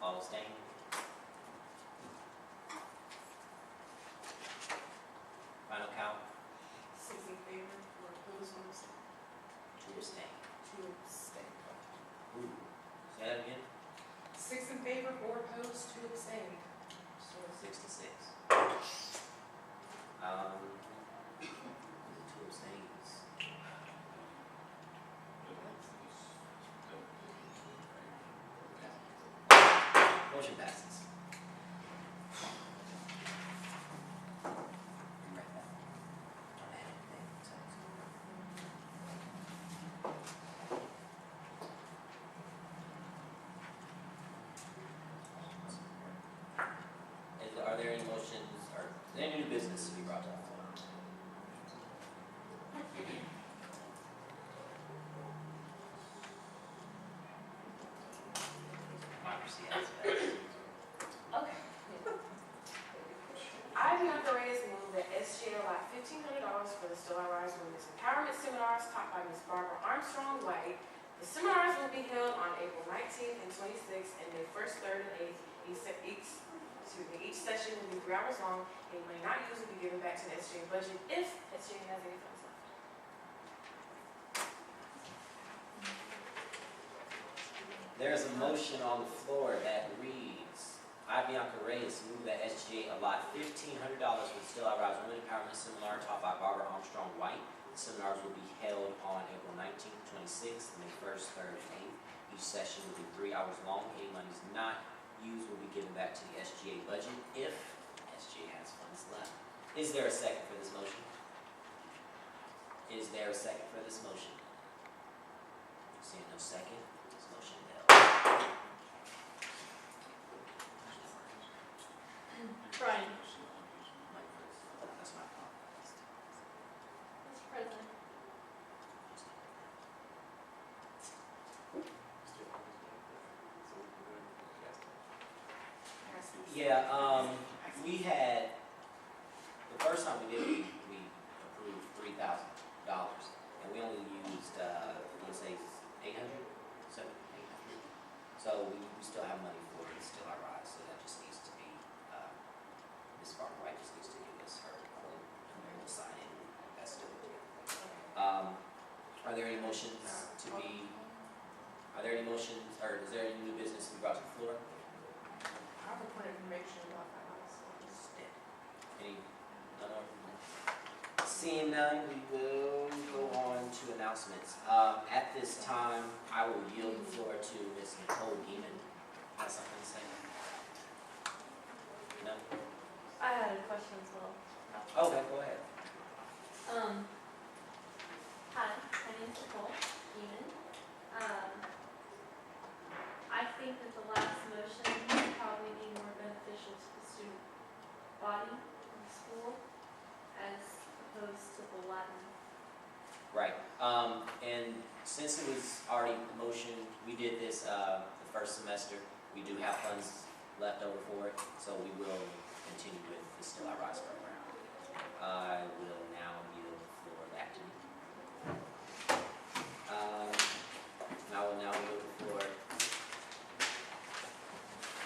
All abstain? Final count? 6 in favor, 4 opposed, 1 abstain. 2 abstain. 2 abstain. Ooh, say that again? 6 in favor, 4 opposed, 2 abstain. So 6 to 6. Two abstains. Motion passes. Are there any motions, or is there any new business to be brought to the floor? Democracy at its best. Okay. I, Bianca Reyes, move that SGA allot $1,500 for the Still I Rise Women's Empowerment Seminars taught by Ms. Barbara Armstrong White. The seminars will be held on April 19th and 26th and May 1st, 3rd, and 8th. Each session will be 3 hours long and may not usually be given back to the SGA budget if SGA has any funds left. There's a motion on the floor that reads, I, Bianca Reyes, move that SGA allot $1,500 for the Still I Rise Women Empowerment Seminar taught by Barbara Armstrong White. The seminars will be held on April 19th, 26th, May 1st, 3rd, and 8th. Each session will be 3 hours long. Any money is not used will be given back to the SGA budget if SGA has funds left. Is there a second for this motion? Is there a second for this motion? Seeing no second, this motion fails. Brian. That's my fault. Mr. President. Yeah, we had, the first time we did it, we approved $3,000, and we only used, let's say, 800, 700, 800. So we still have money for it, Still I Rise, so that just needs to be, Ms. Barbara White just needs to give us her quote, and then we'll sign it, that's still good. Are there any motions to be, are there any motions, or is there any new business to be brought to the floor? I have a point of information about that also. Any, none of them? Seeing none, we will go on to announcements. At this time, I will yield the floor to Ms. Nicole Geeman. Has something to say? No? I had a question as well. Okay, go ahead. Hi, my name is Nicole Eamon. I think that the last motion would probably be more beneficial to the student body in school as opposed to the Latin. Right. And since it was already motioned, we did this the first semester. We do have funds left over for it, so we will continue with the Still I Rise program. I will now yield the floor back to you. I will now yield the floor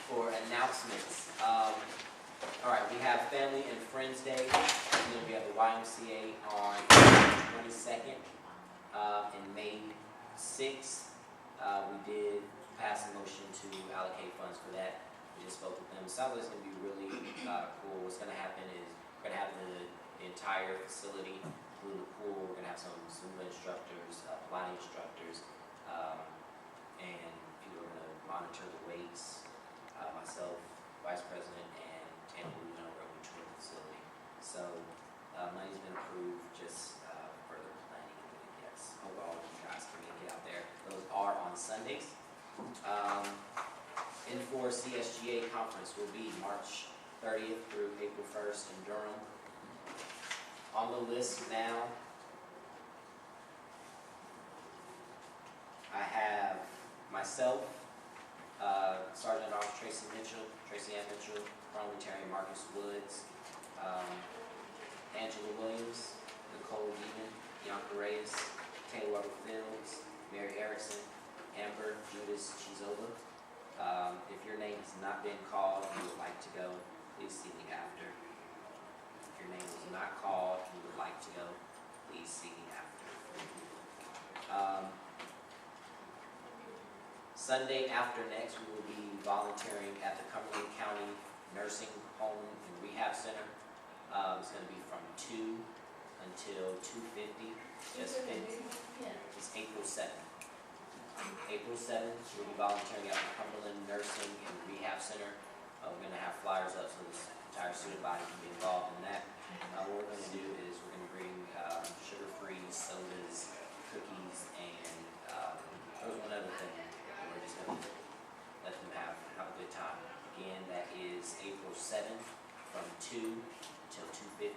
for announcements. All right, we have Family and Friends Day. And then we have the YMCA on May 22nd and May 6th. We did pass a motion to allocate funds for that. We just spoke with them. Sounds like it's going to be really cool. What's going to happen is we're going to have the entire facility, including the pool. We're going to have some Zumba instructors, Pilates instructors, and people are going to monitor the weights. Myself, Vice President, and Tammy Luna are going to tour the facility. So money's been approved, just further planning. And yes, hope all of you guys can make it out there. Those are on Sundays. N4 CSGA conference will be March 30th through April 1st in Durham. On the list now, I have myself, Sergeant Officer Tracy Ann Mitchell, Parliamentarian Marcus Woods, Angela Williams, Nicole Geeman, Bianca Reyes, Taylor Fields, Mary Erickson, Amber Judas Chizola. If you're your name has not been called and you would like to go, please see me after. If your name was not called and you would like to go, please see me after. Sunday after next, we will be volunteering at the Cumberland County Nursing Home and Rehab Center. It's going to be from 2 until 2:50. Just it's April 7th. April 7th, we'll be volunteering at the Cumberland Nursing and Rehab Center. We're going to have flyers up so this entire student body can be involved in that. What we're going to do is we're going to bring sugar-free sodas, cookies, and there's one other thing. We're just going to let them have a good time. Again, that is April 7th from 2 till 2:50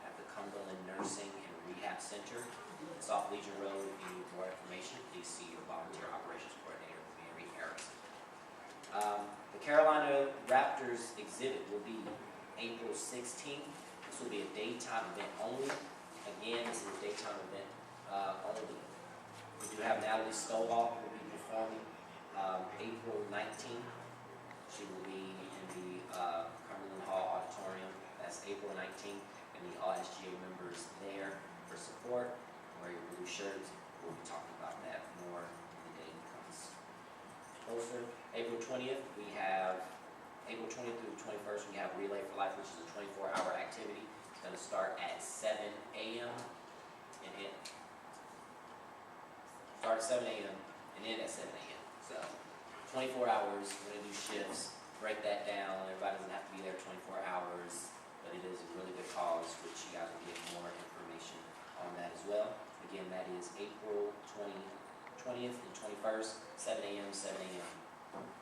at the Cumberland Nursing and Rehab Center. It's off Legion Road. If you need more information, please see your volunteer operations coordinator, Mary Harrison. The Carolina Raptors exhibit will be April 16th. This will be a daytime event only. Again, this is a daytime event only. We do have Natalie Stovall who will be performing April 19th. She will be in the Cumberland Hall Auditorium. That's April 19th. And the all SGA members there for support. Wear your blue shirts. We'll be talking about that more when the day comes closer. April 20th, we have April 20th through the 21st, we have Relay for Life, which is a 24-hour activity. It's going to start at 7 a.m. and end. Start at 7 a.m. and end at 7 a.m. So 24 hours, we're going to do shifts, break that down. Everybody doesn't have to be there 24 hours, but it is a really good cause, which you guys will get more information on that as well. Again, that is April 20th and 21st, 7 a.m., 7 a.m.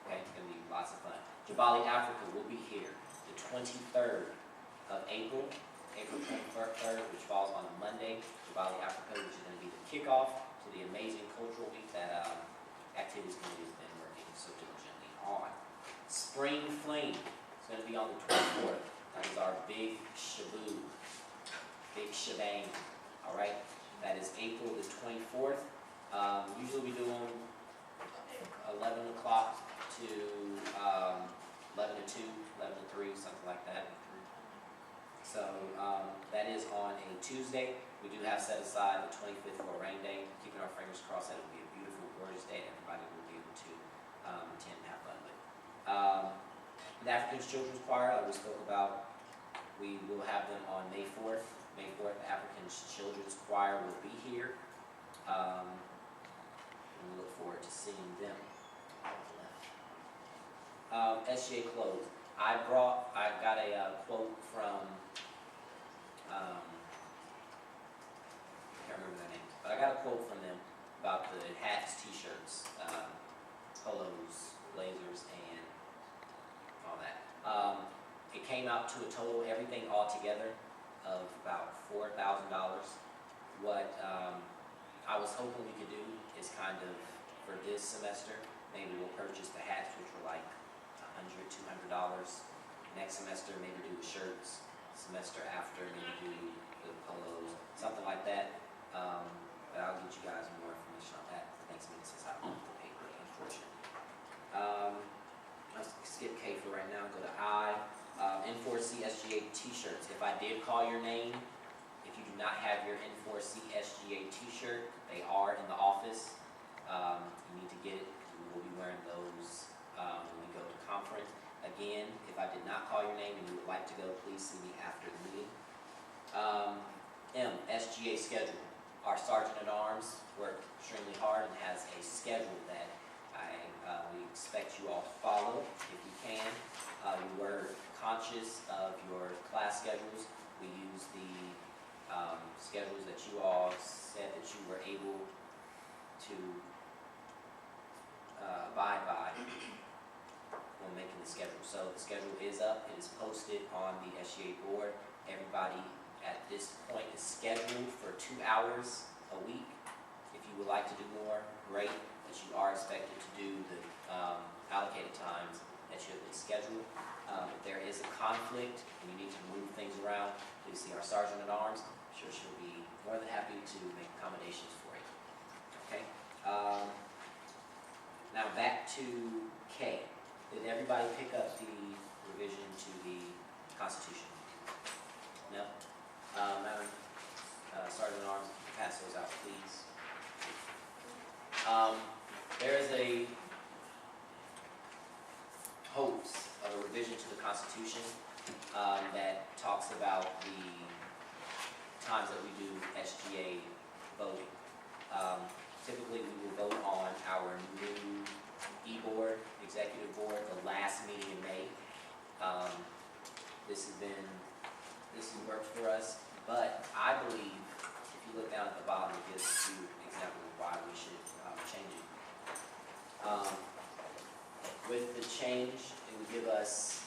Okay, it's going to be lots of fun. Jabali Africa will be here the 23rd of April, April 23rd, which falls on a Monday. Jabali Africa, which is going to be the kickoff to the amazing cultural week that Activities Committee has been working so diligently on. Spring Fling is going to be on the 24th. That is our big shaboo, big shebang. All right, that is April the 24th. Usually we do them 11 o'clock to 11 to 2, 11 to 3, something like that. So that is on a Tuesday. We do have set aside the 25th for a rain day. Keeping our fingers crossed that it will be a beautiful, gorgeous day and everybody will be able to attend and have fun with. The African Children's Choir, we spoke about, we will have them on May 4th. May 4th, the African Children's Choir will be here. And we look forward to seeing them. SGA clothes. I got a quote from, I can't remember their names, but I got a quote from them about the hats, t-shirts, polos, blazers, and all that. It came out to a total, everything all together, of about $4,000. What I was hoping we could do is kind of, for this semester, maybe we'll purchase the hats, which were like $100, $200. Next semester, maybe do the shirts. Semester after, maybe do the polos, something like that. But I'll get you guys more information on that for next meeting since I don't have the paper, unfortunately. Let's skip K for right now, go to I. N4C SGA t-shirts. If I did call your name, if you do not have your N4C SGA t-shirt, they are in the office. You need to get it. We will be wearing those when we go to conference. Again, if I did not call your name and you would like to go, please see me after the meeting. M, SGA schedule. Our Sergeant at Arms worked extremely hard and has a schedule that we expect you all to follow if you can. You were conscious of your class schedules. We use the schedules that you all said that you were able to abide by when making the schedule. So the schedule is up. It is posted on the SGA board. Everybody at this point is scheduled for 2 hours a week. If you would like to do more, great. But you are expected to do the allocated times that you have been scheduled. If there is a conflict and you need to move things around, please see our Sergeant at Arms. I'm sure she'll be more than happy to make accommodations for you. Okay. Now back to K. Did everyone everybody pick up the revision to the Constitution? No? Madam Sergeant at Arms, pass those out, please. There is a hopes of a revision to the Constitution that talks about the times that we do SGA voting. Typically, we will vote on our new e-board, executive board, the last meeting in May. This has worked for us, but I believe, if you look down at the bottom, it gives a few examples of why we should change it. With the change, it would give us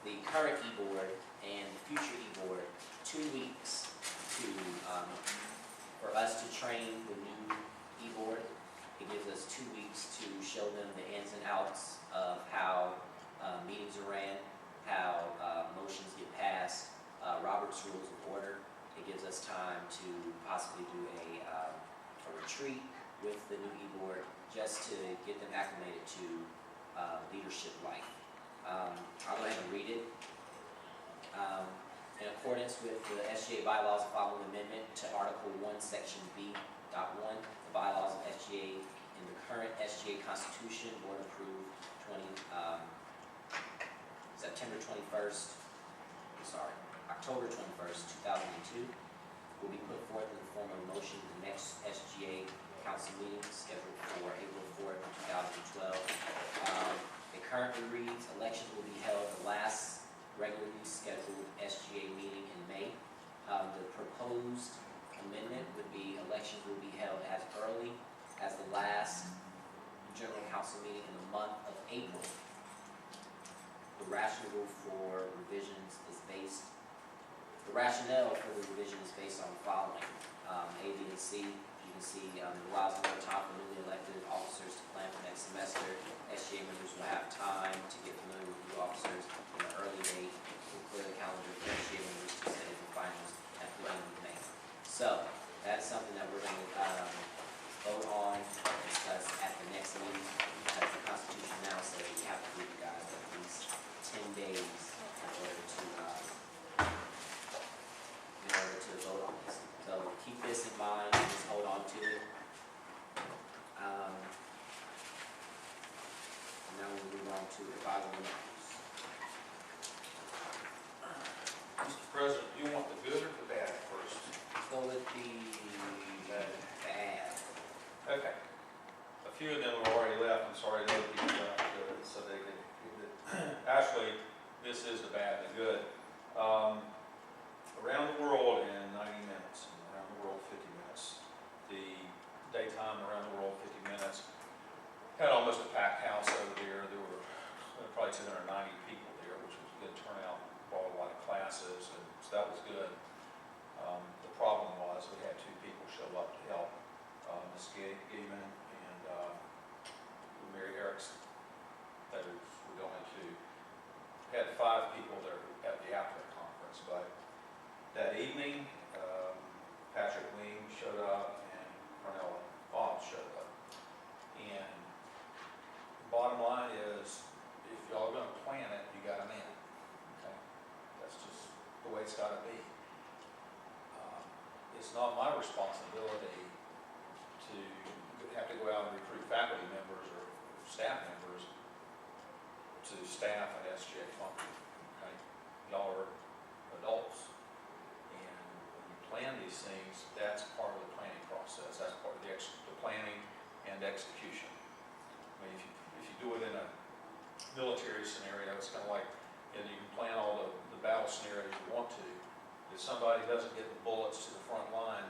the current e-board and the future e-board 2 weeks to, for us to train the new e-board. It gives us 2 weeks to show them the ins and outs of how meetings are ran, how motions get passed, Robert's Rules of Order. It gives us time to possibly do a retreat with the new e-board just to get them acclimated to leadership life. I'll go ahead and read it. In accordance with the SGA bylaws, following amendment to Article 1, Section B.1, the bylaws of SGA in the current SGA Constitution, board approved October 21st, 2002, will be put forth in the form of a motion at the next SGA council meeting scheduled for April 4th, 2012. It currently reads, elections will be held the last regularly scheduled SGA meeting in May. The proposed amendment would be elections will be held as early as the last general council meeting in the month of April. The rationale for the revision is based on the following. A, B, and C. You can see it allows more time for newly elected officers to plan for next semester. SGA members will have time to get familiar with new officers in an early date. We'll clear the calendar for SGA members to set the finals at the beginning of May. So that's something that we're going to vote on and discuss at the next meeting. As the Constitution now says, we have to give you guys at least 10 days in order to vote on this. So keep this in mind, just hold on to it. And now we'll move on to advisory matters. Mr. President, you want the good or the bad first? Let's go with the bad. Okay. A few of them have already left. I'm sorry the other people left, so they can give it. Actually, this is the bad and the good. Around the world in 90 minutes, and around the world 50 minutes. The daytime around the world 50 minutes had almost a packed house over there. There were probably 290 people there, which was a good turnout. Brought a lot of classes, and so that was good. The problem was we had 2 people show up to help, Ms. Gaiman and Mary Erickson. That we're going to had 5 people there at the after conference, but that evening, Patrick Wing showed up and Cornell Bob showed up. And the bottom line is, if y'all are going to plan it, you got a man. Okay, that's just the way it's got to be. It's not my responsibility to have to go out and recruit faculty members or staff members to staff an SGA function. Okay, y'all are adults, and when you plan these things, that's part of the planning process. That's part of the planning and execution. I mean, if you do it in a military scenario, it's kind of like, you can plan all the battle scenarios you want to. If somebody doesn't get the bullets to the front line,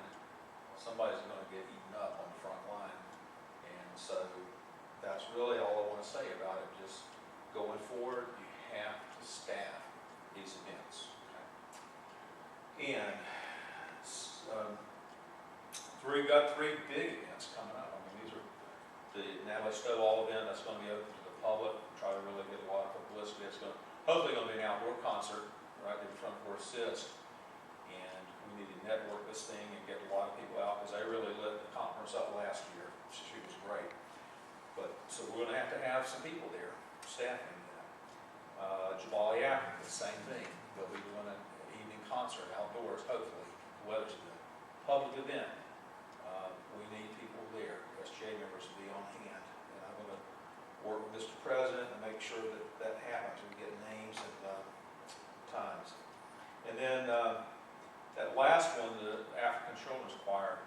somebody's going to get eaten up on the front line. And so that's really all I want to say about it. Just going forward, you have to staff these events. Okay? And we've got 3 big events coming up. I mean, these are the Natalie Stovall event that's going to be open to the public. Try to really get a lot of publicity. It's hopefully going to be an outdoor concert right in front of Fort Sis. And we need to network this thing and get a lot of people out, because they really lit the conference up last year. She was great. But so we're going to have some people there staffing College Volley Africa, same thing. They'll be doing an evening concert outdoors, hopefully, the weather's good. Public event, we need people there, SGA members to be on hand. And I'm gonna work with Mr. President and make sure that that happens. We get names and times. And then that last one, the African Children's Choir,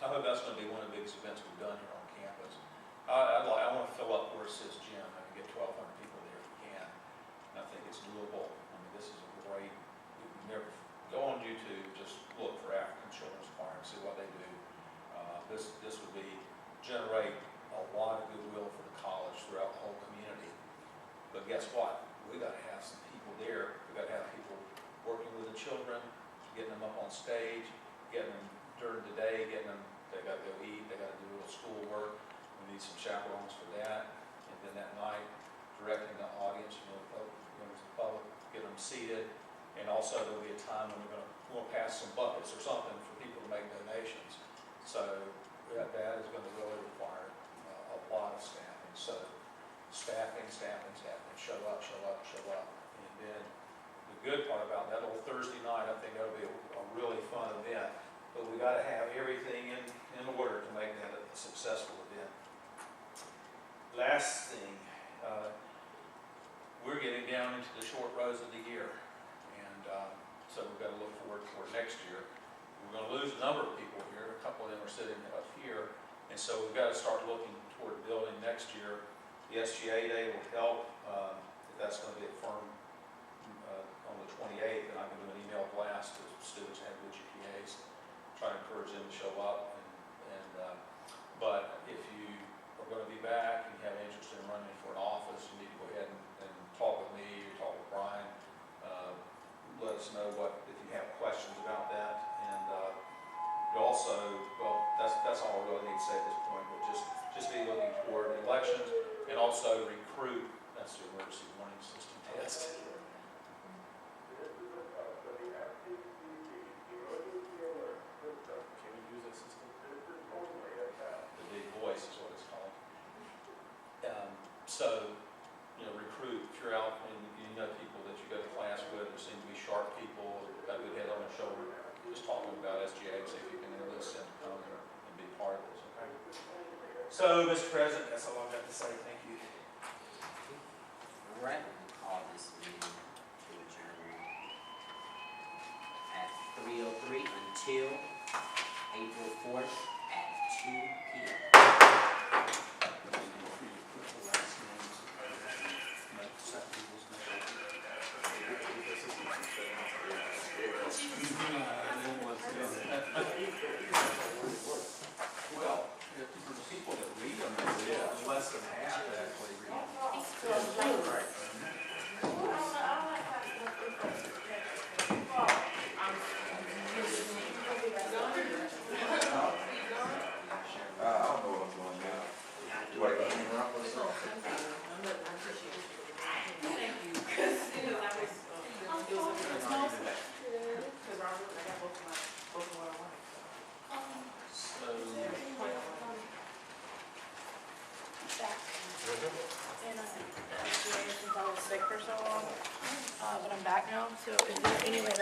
I hope that's going to be one of the biggest events we've done here on campus. I want to fill up where it says gym. I can get 1,200 people there if we can. And I think it's doable. I mean, this is a great, you can never go on YouTube, just look for African Children's Choir and see what they do. This would generate a lot of goodwill for the college throughout the whole community. But guess what? We got to have some people there. We got to have people working with the children, getting them up on stage, getting them during the day, they got to go eat, they got to do a little school work. We need some chaperones for that. And then that night, directing the audience, the public, get them seated. And also there'll be a time when we'll pass some buckets or something for people to make donations. So that is going to really require a lot of staffing. So staffing, show up. And then the good part about that little Thursday night, I think that'll be a really fun event. But we got to have everything in order to make that a successful event. Last thing, we're getting down into the short rows of the year. And so we've got to look forward toward next year. We're going to lose a number of people here. A couple of them are sitting up here. And so we've got to start looking toward building next year. The SGA Day will help. If that's going to be a firm on the 28th, then I can do an email blast to students that have good GPAs, try to encourage them to show up. But if you are going to be back and you have interest in running for an office, you need to go ahead and talk with me or talk with Brian. Let us know if you have questions about that. And you also, well, that's all I really need to say at this point, but just be looking toward elections and also recruit. That's the emergency warning system test. Can we use that system? The big voice is what it's called. So, recruit. If you're out and you know people that you go to class with, there seem to be sharp people, got a good head on their shoulder, just talk to them about SGA and see if you can enlist them to come and be part of this, okay? So, Mr. President, that's all I've got to say. Thank you. All right, we'll call this meeting to adjourn at 3:03 until April 4th at 2 p.m. Well, for the people that read them, less than half that actually read them. I don't know what I'm going now. Do I get any wrong with something? Since I was sick for so long, but I'm back now, so is there any way